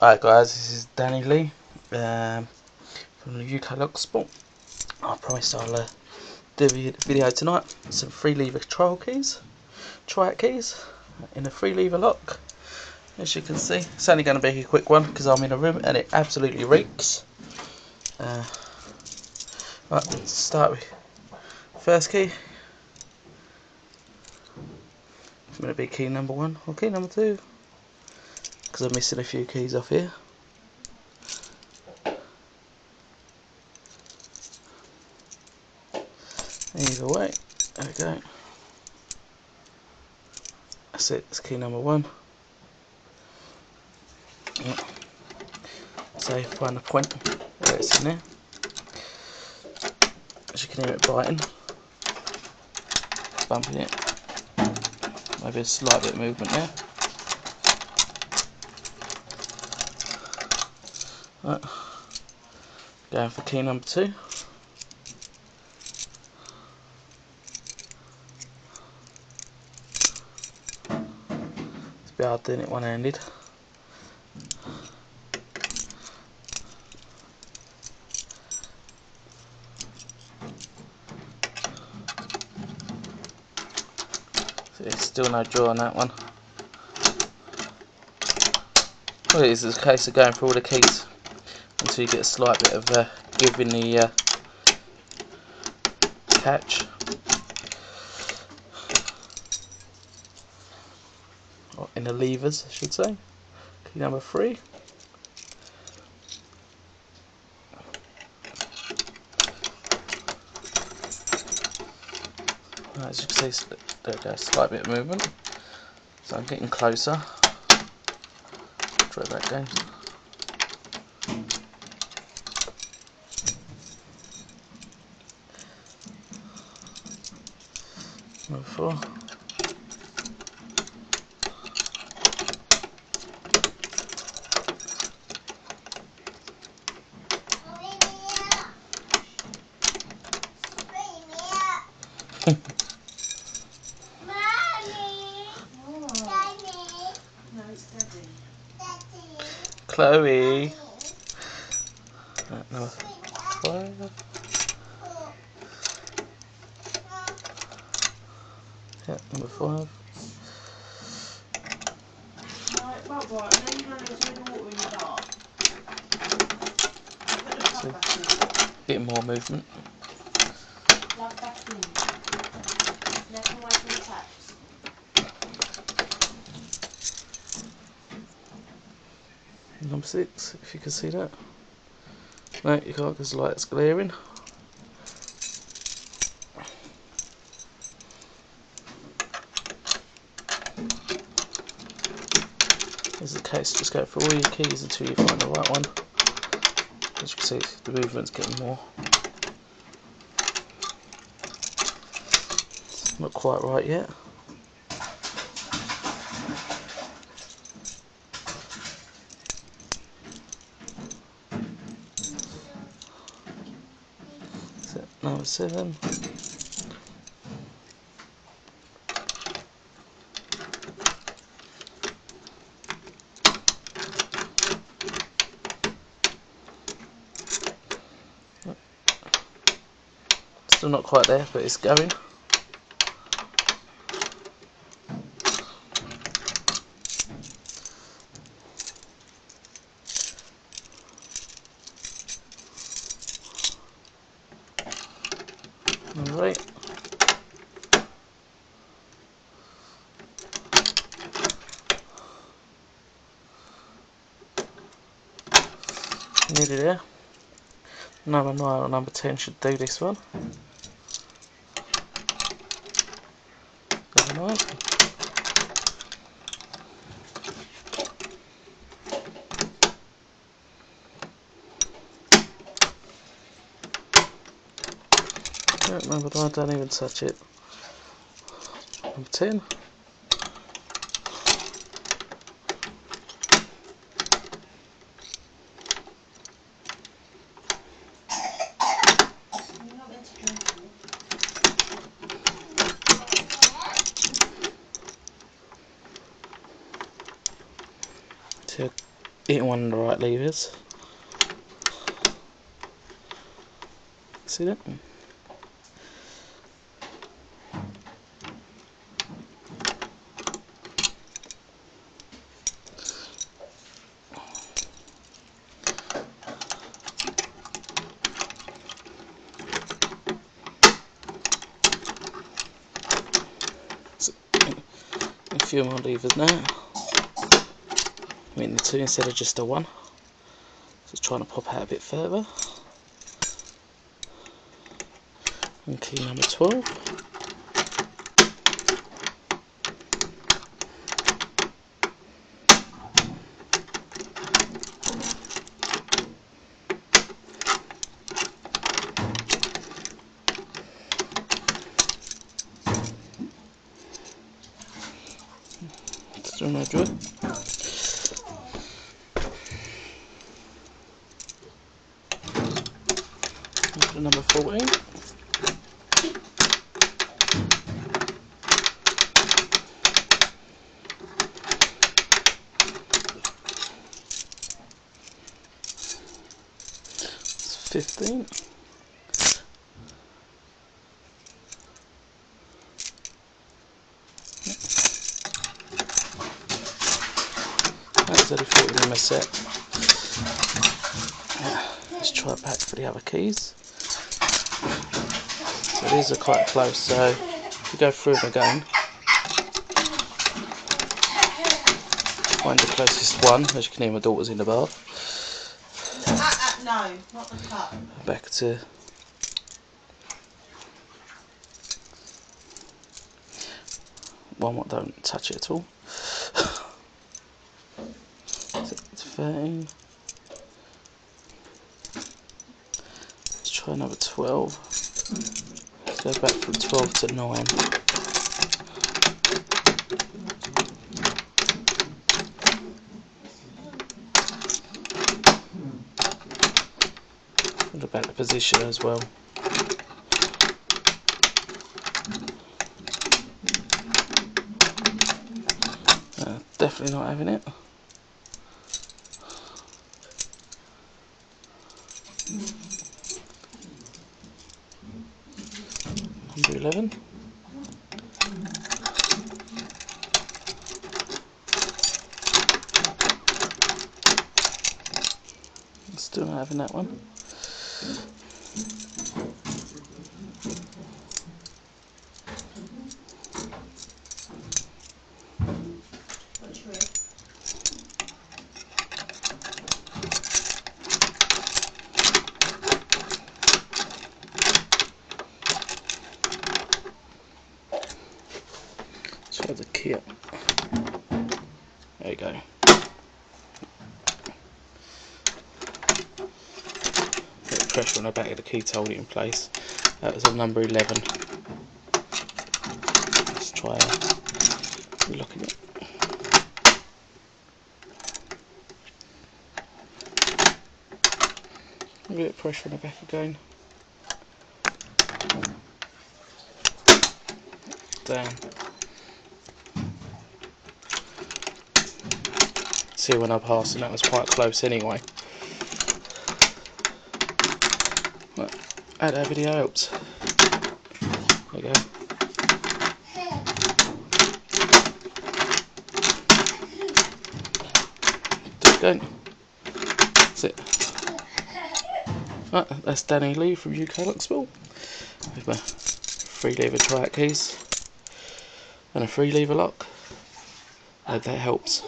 Alright guys, this is Danny Lee from the UK Lock Sport. I promised I'll do a video tonight. Some 3-lever trial keys, tri-out keys in a 3-lever lock. As you can see, it's only going to be a quick one because I'm in a room and it absolutely reeks. Right, let's start with first key. It's going to be key number 1 or key number 2 because I'm missing a few keys off here. Either way, there we go. That's it, it's key number 1. Yep. So find the point where it's in there. As you can hear it biting, bumping it. Maybe a slight bit of movement there. Right. Going for key number 2. It's a bit hard doing it one-handed. So there's still no draw on that one. Well, it is a case of going through all the keys until you get a slight bit of give in the catch. Or in the levers, I should say. Key number 3. As you can see, there's a slight bit of movement. So I'm getting closer. Try that again. Number 4. Chloe. Number 5. Yeah, number 5. So, bit more movement. Number 6, if you can see that. No, you can't because the light's glaring. As the case, just go for all your keys until you find the right one. As you can see, the movement's getting more. It's not quite right yet. So, number 7. Still not quite there, but it's going. Alright. Nearly there. Number 9 or number 10 should do this one. Number 9. Number 9, don't even touch it. Number 10. hitting one of the right levers. See that? A few more levers now. I'm hitting the 2 instead of just a 1. Just trying to pop out a bit further. And key number 12. Still no joy. Number 14. It's 15. That's only 14 in a set. Let's try it back for the other keys. So these are quite close, so if you go through them again, find the closest one. As you can hear, my daughter's in the bath. No, not the cup. Back to one what don't touch it at all. It's 13. Let's try another 12. Let's go back from 12 to 9. And about the position as well. Definitely not having it. Number 11. Still not having that one. Try the key up. There you go. Bit of pressure on the back of the key to hold it in place. That was on number 11. Let's try locking it. A bit of pressure on the back again. Down. See, when I passed, and that was quite close anyway. But hope that video helps. There you go. Do it again. That's it. Right, that's Danny Lee from UK Locksmith with my 3 lever triac keys and a 3 lever lock. I hope that helps.